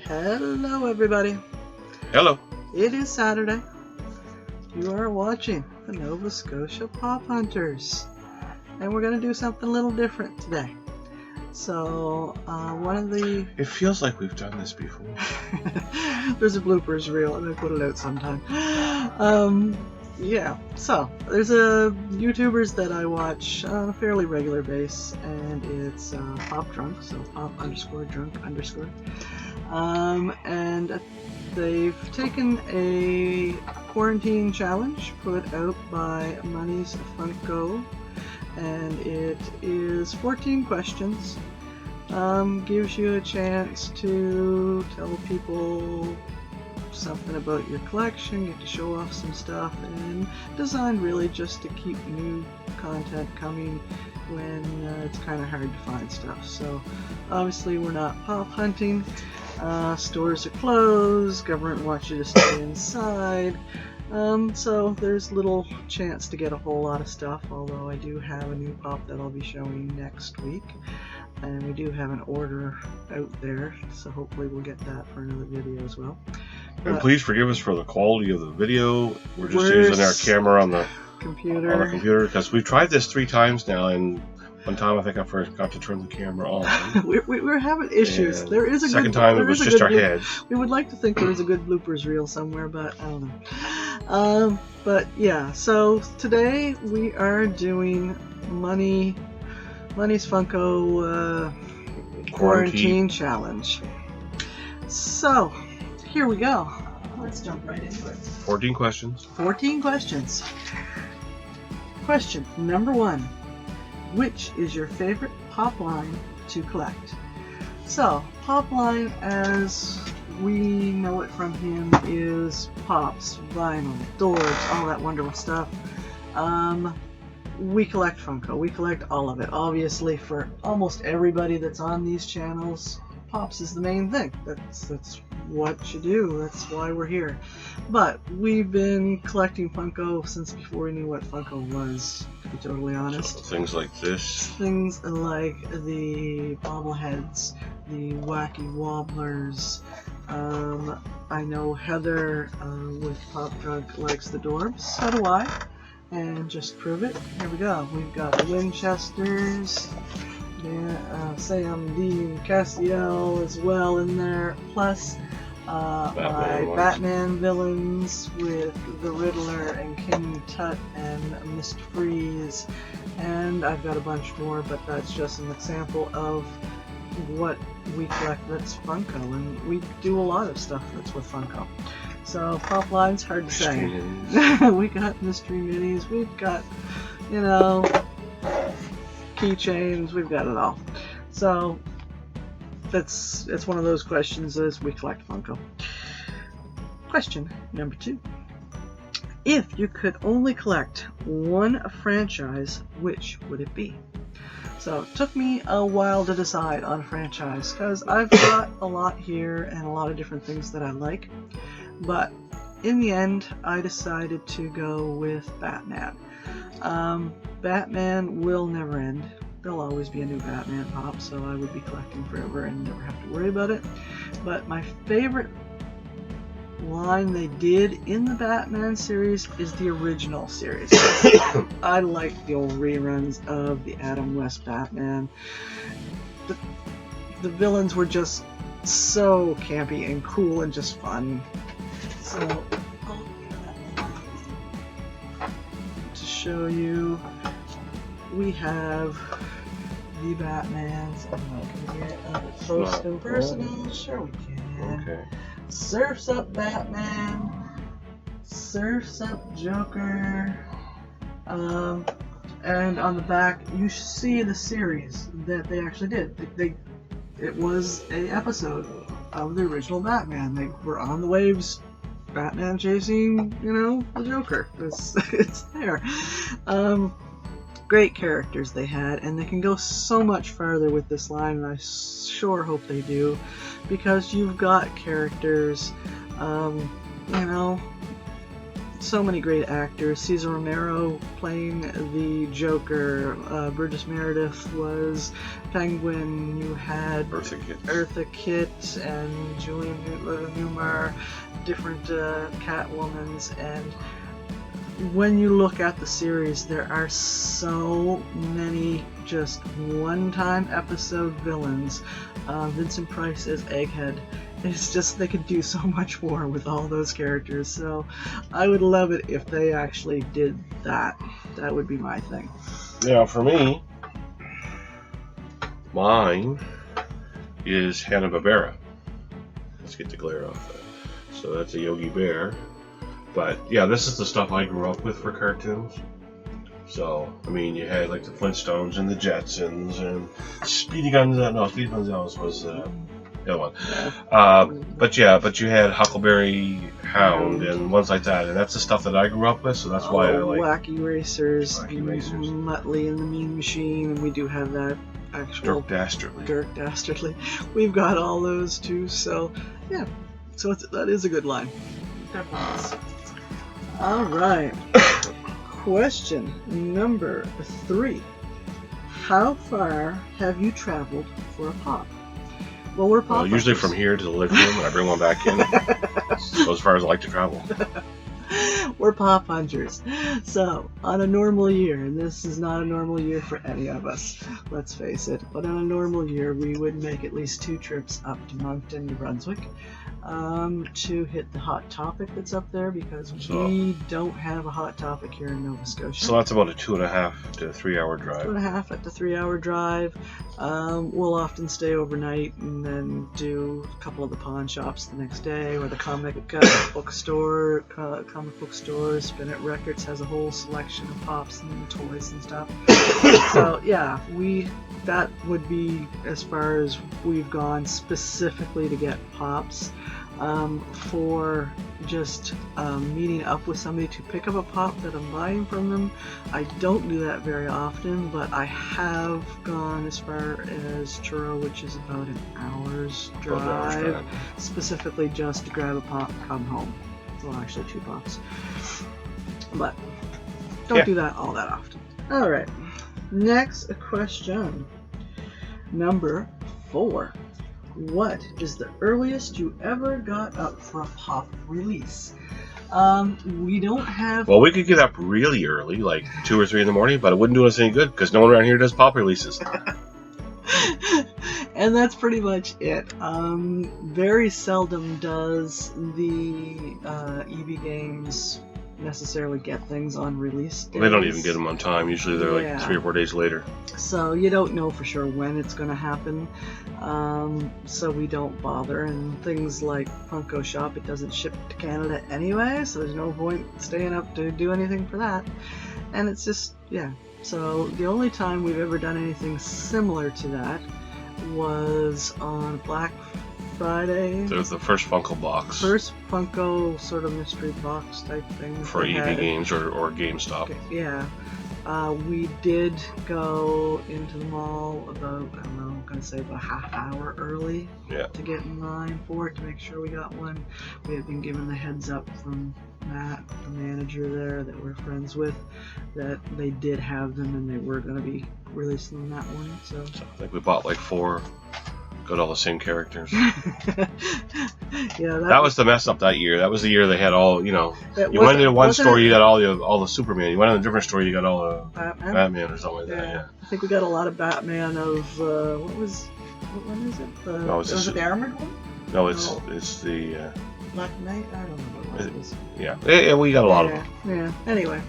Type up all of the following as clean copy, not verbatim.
Hello everybody. Hello. It is Saturday. You are watching the Nova Scotia Pop Hunters. And we're going to do something a little different today. So, one of the... It feels like we've done this before. There's a bloopers reel. I'm going to put it out sometime. Yeah, so there's YouTubers that I watch on a fairly regular basis, and it's Pop Drunk, so pop_drunk_. And they've taken a quarantine challenge put out by Monty's Funko, and it is 14 questions. Gives you a chance to tell people something about your collection, get to show off some stuff, and designed really just to keep new content coming when it's kind of hard to find stuff. So obviously we're not pop hunting, stores are closed, government wants you to stay inside, so there's little chance to get a whole lot of stuff, although I do have a new pop that I'll be showing next week. And we do have an order out there, so hopefully we'll get that for another video as well. And please forgive us for the quality of the video. We're just using our camera on the computer because we've tried this 3 times now, and one time I think I first got to turn the camera on. we're having issues. And there is a second time it was just our heads. We would like to think there was a good bloopers reel somewhere, but I don't know. But yeah, so today we are doing Monty's Funko quarantine challenge. So here we go. Let's jump right into it. 14 questions. 14 questions. Question number 1. Which is your favorite pop line to collect? So, pop line as we know it from him is pops, vinyl, doors, all that wonderful stuff. We collect Funko. We collect all of it. Obviously, for almost everybody that's on these channels, pops is the main thing. That's what you do. That's why we're here. But we've been collecting Funko since before we knew what Funko was, to be totally honest. So things like this. Things like the bobbleheads, the wacky wobblers. I know Heather with Pop Drunk likes the Dorbs. So do I. And just to prove it, here we go. We've got the Winchesters, Sam D. Castiel as well in there, plus my Batman villains with the Riddler and King Tut and Mr. Freeze, and I've got a bunch more, but that's just an example of what we collect that's Funko, and we do a lot of stuff that's with Funko. So pop line's hard to say. We got mystery minis, we've got, keychains, we've got it all. So it's one of those questions as we collect Funko. Question number 2. If you could only collect one franchise, which would it be? So it took me a while to decide on a franchise because I've got a lot here and a lot of different things that I like. But in the end, I decided to go with Batman. Batman will never end. There'll always be a new Batman pop, so I would be collecting forever and never have to worry about it. But my favorite line they did in the Batman series is the original series. I like the old reruns of the Adam West Batman. The villains were just so campy and cool and just fun. So, to show you, we have the Batmans. Can we get up close and personal? Sure we can. Okay. Surf's Up Batman, Surf's Up Joker, and on the back you see the series that they actually did. It was a episode of the original Batman. They were on the waves, Batman chasing, the Joker. It's there. Great characters they had, and they can go so much farther with this line, and I sure hope they do, because you've got characters, so many great actors. Cesar Romero playing the Joker. Burgess Meredith was Penguin. You had Eartha Kitt and Julian Newmar, different Catwomans. And when you look at the series, there are so many just one-time episode villains. Vincent Price as Egghead. It's just, they could do so much more with all those characters. So I would love it if they actually did that. That would be my thing. Yeah, for me, mine is Hanna-Barbera. Let's get the glare off that. So that's a Yogi Bear. But yeah, this is the stuff I grew up with for cartoons. So, I mean, you had like the Flintstones and the Jetsons and Speedy Gonzales. Speedy Gonzales was the other one. But you had Huckleberry Hound and ones like that, and that's the stuff that I grew up with. So that's why I like Wacky Racers, Muttley and the Mean Machine, and we do have that actual Dirk Dastardly. Dirk Dastardly. We've got all those too. So yeah, so that is a good line. Definitely is. All right. Question number 3. How far have you traveled for a pop? Well, we're pop. Usually from here to the living room, and I bring one back in. So as far as I like to travel. We're pop hunters. So, on a normal year, and this is not a normal year for any of us, let's face it, but on a normal year, we would make at least 2 trips up to Moncton, New Brunswick, to hit the Hot Topic that's up there, because we don't have a Hot Topic here in Nova Scotia. So that's about a 2.5 to 3 hour drive. 2.5 to 3 hour drive. We'll often stay overnight and then do a couple of the pawn shops the next day, or the comic book store. Comic book stores. Spin-It Records has a whole selection of pops and toys and stuff. So yeah, that would be as far as we've gone specifically to get pops. For just meeting up with somebody to pick up a pop that I'm buying from them, I don't do that very often, but I have gone as far as Truro, which is about an hour's drive, specifically just to grab a pop and come home. Well, actually 2 pops, but don't do that all that often. All right, next question, number 4. What is the earliest you ever got up for a pop release? We don't have... Well, we could get up really early, like 2 or 3 in the morning, but it wouldn't do us any good because no one around here does pop releases. And that's pretty much it. Very seldom does the EB Games necessarily get things on release days. They don't even get them on time. Usually they're like 3 or 4 days later. So you don't know for sure when it's going to happen. So we don't bother. And things like Funko Shop, it doesn't ship to Canada anyway, so there's no point staying up to do anything for that. And it's just, So the only time we've ever done anything similar to that was on Black Friday. There's the first Funko box. First Funko sort of mystery box type thing. For EB Games or GameStop. Okay, yeah. We did go into the mall about, I don't know, I'm going to say about a half hour early to get in line for it, to make sure we got one. We had been given the heads up from Matt, the manager there that we're friends with, that they did have them and they were going to be releasing them that morning. So I think we bought like 4. Got all the same characters. That was the mess up that year. That was the year they had all, you went into one store, you got all the Superman. You went in a different store, you got all the Batman or something like that. Yeah. I think we got a lot of Batman of what one is it? Was it the armored one? No, it's the Black Knight. I don't know what it was. Yeah, we got a lot of them. Yeah. Anyway,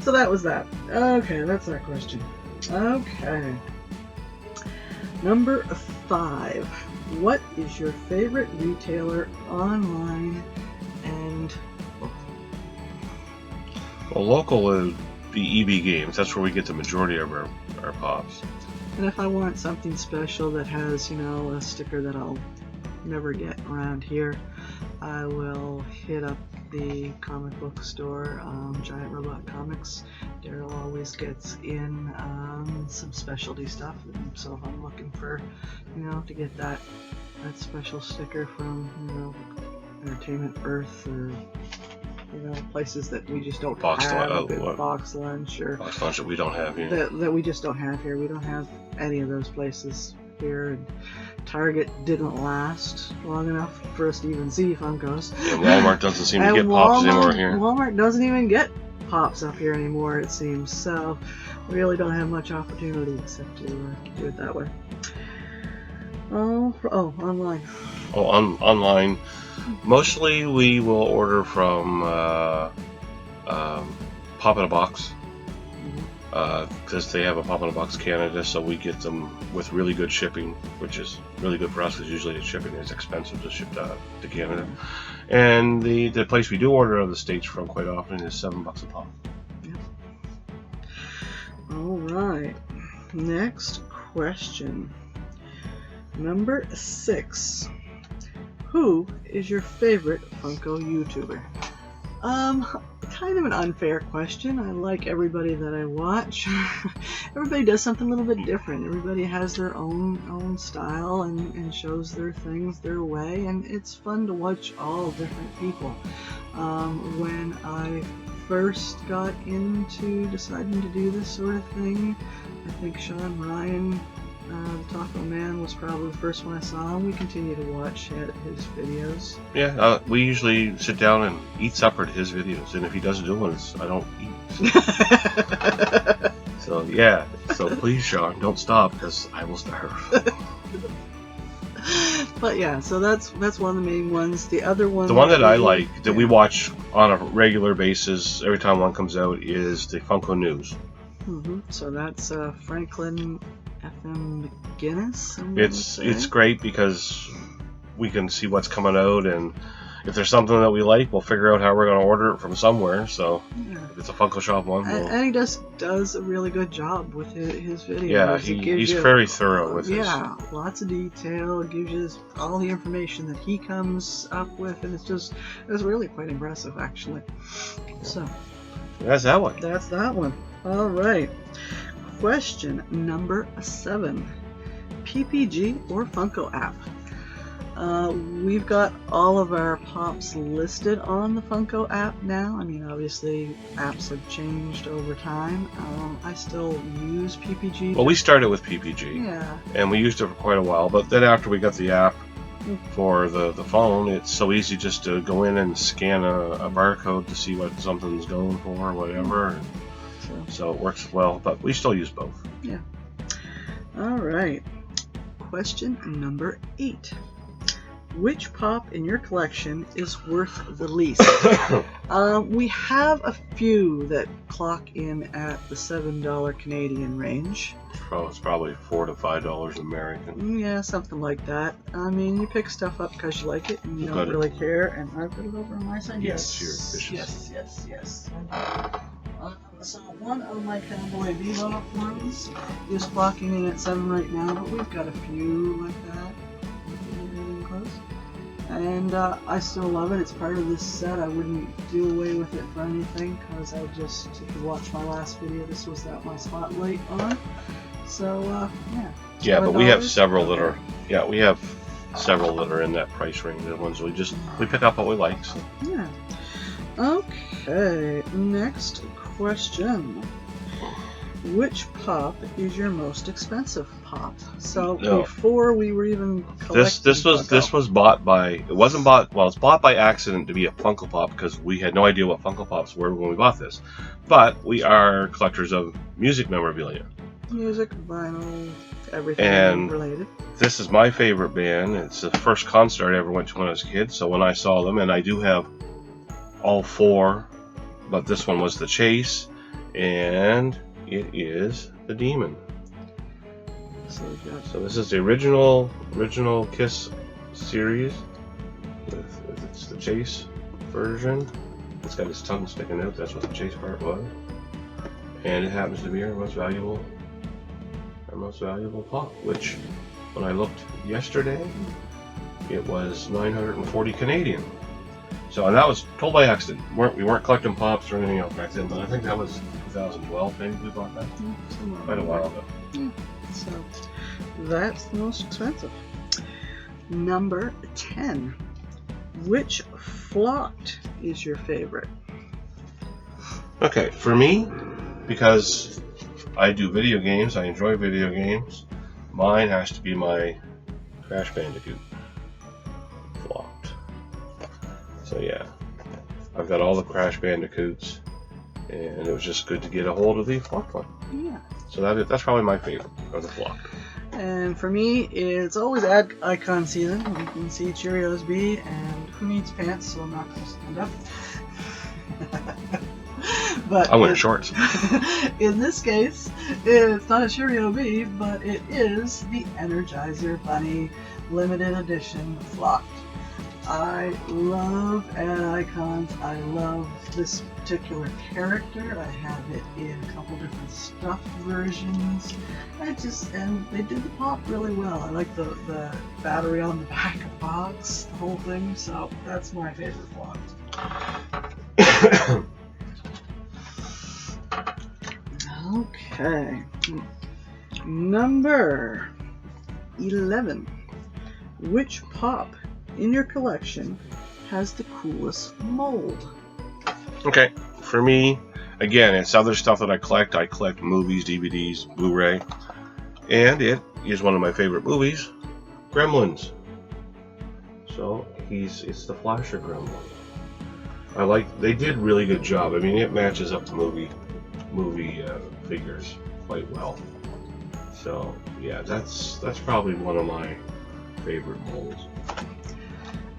so that was that. Okay, that's that question. Okay. Number 5. What is your favorite retailer online and local? Well, local would be EB Games. That's where we get the majority of our pops. And if I want something special that has, a sticker that I'll never get around here, I will hit up the comic book store, Giant Robot Comics. Daryl always gets in some specialty stuff, and so if I'm looking for, to get that special sticker from, Entertainment Earth or places that we just don't Box have. what? Box lunch or Box lunch that we don't have here. That we just don't have here. We don't have any of those places here. And Target didn't last long enough for us to even see Funkos. And Walmart doesn't seem to get Pops anymore here. Walmart doesn't even get Pops up here anymore, it seems. So we really don't have much opportunity except to do it that way. Oh, online. Oh, online. Mostly we will order from Pop in a Box, because they have a Pop in a Box Canada, so we get them with really good shipping, which is really good for us because usually the shipping is expensive to ship to Canada. And the place we do order out of the States from quite often is $7 a pop. Yep. All right. Next question. Number 6. Who is your favorite Funko YouTuber? Kind of an unfair question. I like everybody that I watch. Everybody does something a little bit different. Everybody has their own style and shows their things their way, and it's fun to watch all different people. When I first got into deciding to do this sort of thing, I think Sean Ryan, the Taco Man, was probably the first one I saw, and we continue to watch his videos. Yeah, we usually sit down and eat supper to his videos, and if he doesn't do one, I don't eat. So yeah, so please, Sean, don't stop because I will starve. But yeah, so that's one of the main ones. The other one, the one that I like, that we watch on a regular basis every time one comes out, is the Funko News. So that's Franklin FM McGinnis. It's great because we can see what's coming out, and if there's something that we like, we'll figure out how we're going to order it from somewhere. So if it's a Funko Shop one, and he just does a really good job with his videos. Yeah, he's very thorough with his. Yeah, lots of detail. It gives you all the information that he comes up with, and it's really quite impressive, actually. So that's that one. That's that one. All right. Question number 7. PPG or Funko App? We've got all of our Pops listed on the Funko App now. I mean, obviously, apps have changed over time. I still use PPG. Well, we started with PPG. Yeah. And we used it for quite a while, but then after we got the app for the phone, it's so easy just to go in and scan a barcode to see what something's going for or whatever. So it works well, but we still use both. Yeah. All right. Question number 8. Which Pop in your collection is worth the least? We have a few that clock in at the $7 Canadian range. It's probably $4 to $5 American. Yeah, something like that. I mean, you pick stuff up because you like it and you don't really care. And I've got it over on my side. Yes, you're vicious. Yes. So one of my Cowboy Bebop ones is clocking in at 7 right now, but we've got a few like that. Getting close. And I still love it. It's part of this set. I wouldn't do away with it for anything, because if you watch my last video, this was my spotlight on. So yeah. Yeah, but we have several that are. Yeah, we have several that are in that price range. The ones we pick up what we like. So. Yeah. Okay. Next question. Which Pop is your most expensive Pop? So before we were even collecting this was bought by, it wasn't bought, well, it's bought by accident to be a Funko Pop because we had no idea what Funko Pops were when we bought this. But we are collectors of music memorabilia. Music, vinyl, everything related. This is my favorite band. It's the first concert I ever went to when I was a kid. So when I saw them, and I do have all 4, but this one was the Chase, and it is the Demon. So this is the original Kiss series. It's the Chase version. It's got his tongue sticking out. That's what the Chase part was. And it happens to be our most valuable Pop. Which, when I looked yesterday, it was 940 Canadian. So, and that was told by accident. We weren't collecting Pops or anything else back then, but I think that was 2012 maybe we bought that. Quite a while ago. Yeah. So that's the most expensive. Number 10. Which flocked is your favorite? Okay, for me, because I do video games, I enjoy video games, mine has to be my Crash Bandicoot flocked. So yeah, I've got all the Crash Bandicoots, and it was just good to get a hold of the flocked one. Yeah. So that's probably my favorite of the flocked. And for me, it's always ad icon season. You can see Cheerios B, and who needs pants, so I'm not going to stand up. But I'm wearing shorts. In this case, it's not a Cheerio B, but it is the Energizer Bunny limited edition flocked. I love ad icons. I love this particular character. I have it in a couple different stuffed versions. And they did the pop really well. I like the battery on the back of the box, the whole thing. So that's my favorite flocked. Okay. Number 11. Which pop in your collection has the coolest mold? Okay, for me, again, it's other stuff that I collect. I collect movies, DVDs, Blu-ray, and it is one of my favorite movies, Gremlins. So it's the Flasher Gremlin. They did really good job. I mean, it matches up the movie figures quite well. So yeah, that's probably one of my favorite molds.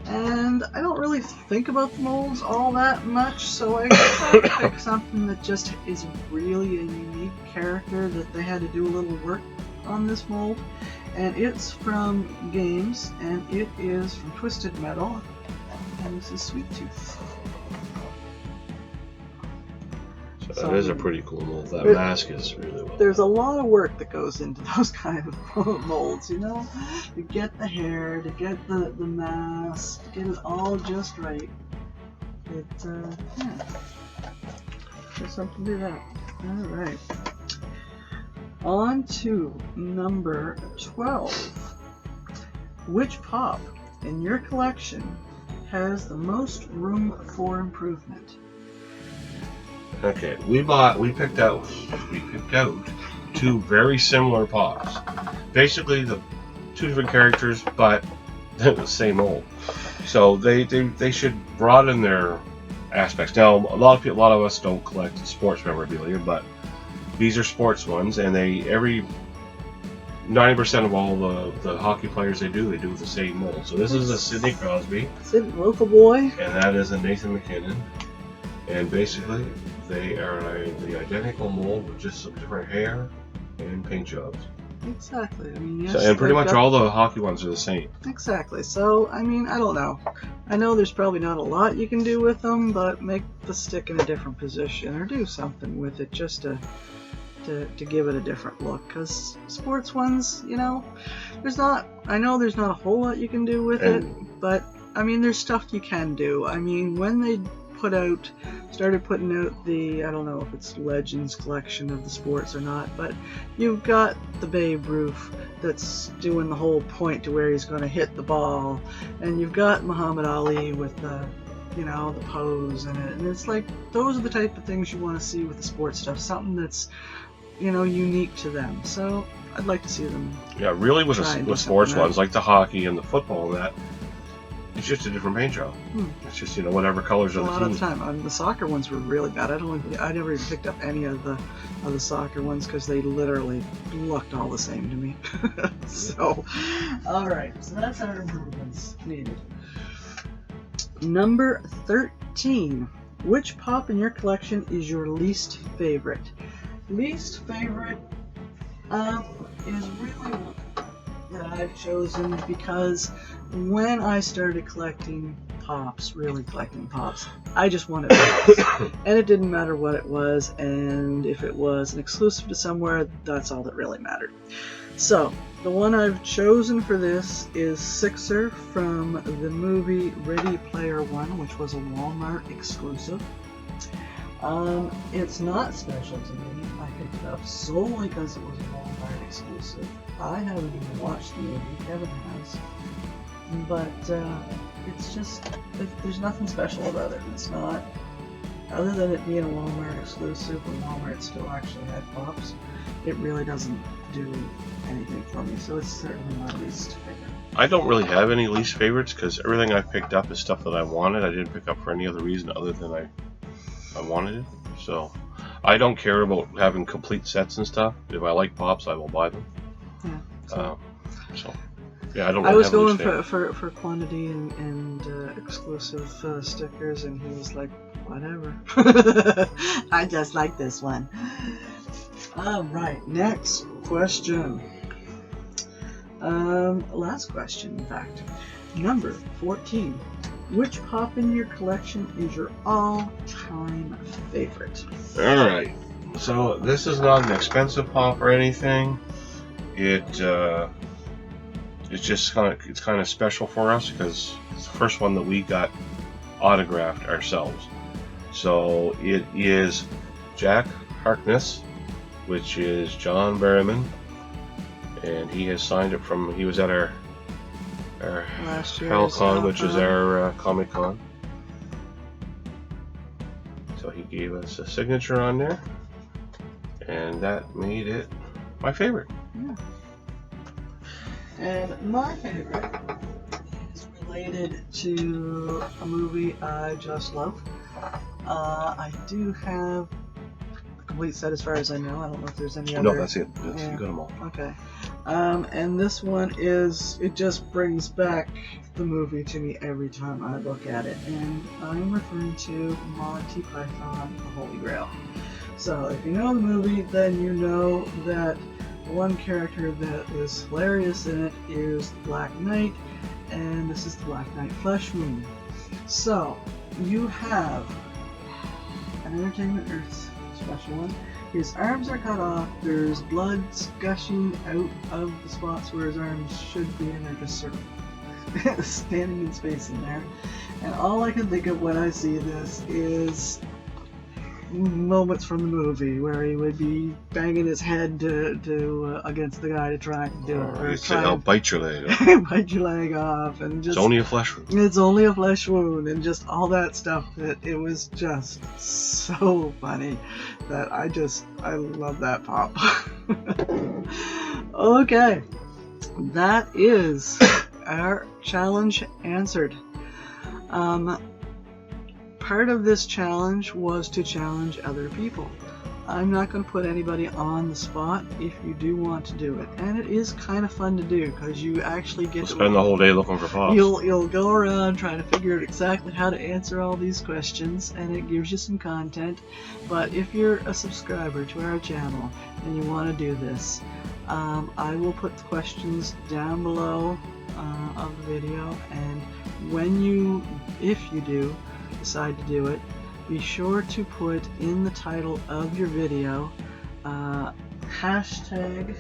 And I don't really think about the molds all that much, so I try to pick something that just is really a unique character that they had to do a little work on this mold. And it's from games, and it is from Twisted Metal, and this is Sweet Tooth. So that is a pretty cool mold. That mask is really well. There's a lot of work that goes into those kind of molds, you know? To get the hair, to get the mask, to get it all just right. Yeah. There's something to that. Alright. On to number 12. Which pop in your collection has the most room for improvement? Okay, we picked out two very similar pops. Basically, the two different characters, but the same mold. So they should broaden their aspects. Now, a lot of us don't collect sports memorabilia, but these are sports ones, and 90% of all the hockey players they do with the same mold. So this is a Sidney Crosby, local boy, and that is a Nathan McKinnon, and basically they are the identical mold with just some different hair and paint jobs. Exactly. I mean, yes, and pretty much all the hockey ones are the same. Exactly. So, I mean, I don't know. I know there's probably not a lot you can do with them, but make the stick in a different position or do something with it just to give it a different look. Because sports ones, you know, I know there's not a whole lot you can do with it, but I mean, there's stuff you can do. I mean, when they started putting out the, I don't know if it's Legends collection of the sports or not, but you've got the Babe Ruth that's doing the whole point to where he's going to hit the ball, and you've got Muhammad Ali with the pose in it, and it's like, those are the type of things you want to see with the sports stuff, something that's, unique to them. So I'd like to see them. Yeah, really with sports ones like the hockey and the football and that, it's just a different paint job. It's just, whatever colors are the team. A lot of the time. The soccer ones were really bad. I never even picked up any of the soccer ones because they literally looked all the same to me. So, alright. So that's our improvements needed. Number 13. Which pop in your collection is your least favorite? Least favorite is really one that I've chosen because when I started really collecting pops, I just wanted pops. And it didn't matter what it was, and if it was an exclusive to somewhere, that's all that really mattered. So, the one I've chosen for this is Sixer from the movie Ready Player One, which was a Walmart exclusive. It's not special to me. I picked it up solely because it was a Walmart exclusive. I haven't even watched the movie, Kevin has. But it's just, there's nothing special about it. It's not, other than it being a Walmart exclusive, when Walmart still actually had Pops, it really doesn't do anything for me, so it's certainly my least favorite. I don't really have any least favorites because everything I picked up is stuff that I wanted. I didn't pick up for any other reason other than I wanted it. So I don't care about having complete sets and stuff. If I like Pops, I will buy them. Yeah. So yeah, I don't. I Really was have a least going favorite. for quantity and exclusive stickers, and he was like, whatever. I just like this one. All right, next question. Last question, in fact. Number 14. Which Pop in your collection is your all-time favorite? All right. So this is not an expensive Pop or anything. It's just kind of special for us because it's the first one that we got autographed ourselves. So it is Jack Harkness, which is John Barrowman, and he has signed it from. He was at our Last year's HalCon, which is HalCon. our Comic Con. So he gave us a signature on there, and that made it my favorite. Yeah. And my favorite is related to a movie I just love. I do have a complete set as far as I know. I don't know if there's any other. No, that's it. You got them all. Okay. And this one it just brings back the movie to me every time I look at it. And I'm referring to Monty Python, The Holy Grail. So if you know the movie, then you know that one character that is hilarious in it is the Black Knight, and this is the Black Knight Flesh Wound. So you have an Entertainment Earth special one. His arms are cut off, there's blood gushing out of the spots where his arms should be, and they're just sort of standing in space in there. And all I can think of when I see this is moments from the movie where he would be banging his head to against the guy to try and do it. Or He said, "I'll bite your leg off." bite your leg off, and just It's only a flesh wound. it's only a flesh wound, and just all that stuff. That it was just so funny that I love that Pop. Okay, that is our challenge answered. Part of this challenge was to challenge other people. I'm not going to put anybody on the spot if you do want to do it, and it is kind of fun to do because you actually get We'll to spend the whole day looking for Pops. You'll go around trying to figure out exactly how to answer all these questions, and it gives you some content. But if you're a subscriber to our channel and you want to do this, I will put the questions down below of the video, and if you do decide to do it, be sure to put in the title of your video hashtag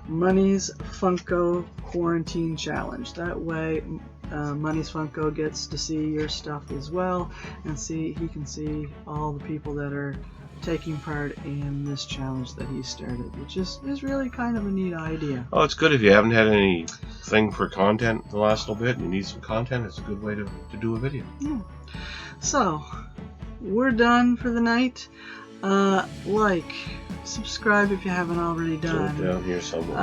Money's Funko Quarantine Challenge. That way Money's Funko gets to see your stuff as well, and he can see all the people that are taking part in this challenge that he started, which is really kind of a neat idea. Oh, it's good if you haven't had anything for content the last little bit and you need some content. It's a good way to do a video. Yeah. So, we're done for the night. Like, subscribe if you haven't already done. So down here somewhere.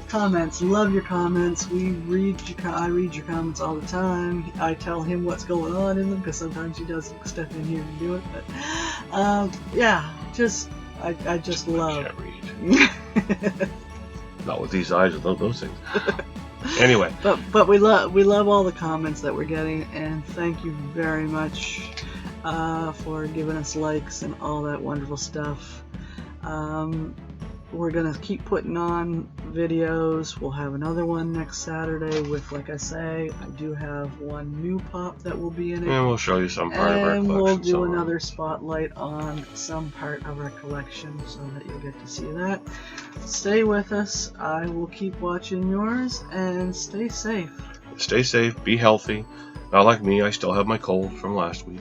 Comments. Love your comments. I read your comments all the time. I tell him what's going on in them because sometimes he does step in here and do it. But yeah, I just love. I can't read. Not with these eyes and those things. Anyway. But we love all the comments that we're getting, and thank you very much for giving us likes and all that wonderful stuff. We're gonna keep putting on videos. We'll have another one next Saturday with, like I say, I do have one new Pop that will be in it. And we'll show you some part of our collection. And we'll do somewhere. another spotlight on some part of our collection so that you'll get to see that. Stay with us. I will keep watching yours, and stay safe. Stay safe, be healthy. Not like me, I still have my cold from last week.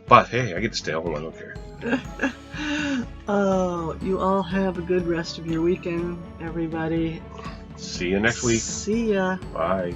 But hey, I get to stay home, I don't care. Oh, you all have a good rest of your weekend, everybody. See you next week. See ya. Bye.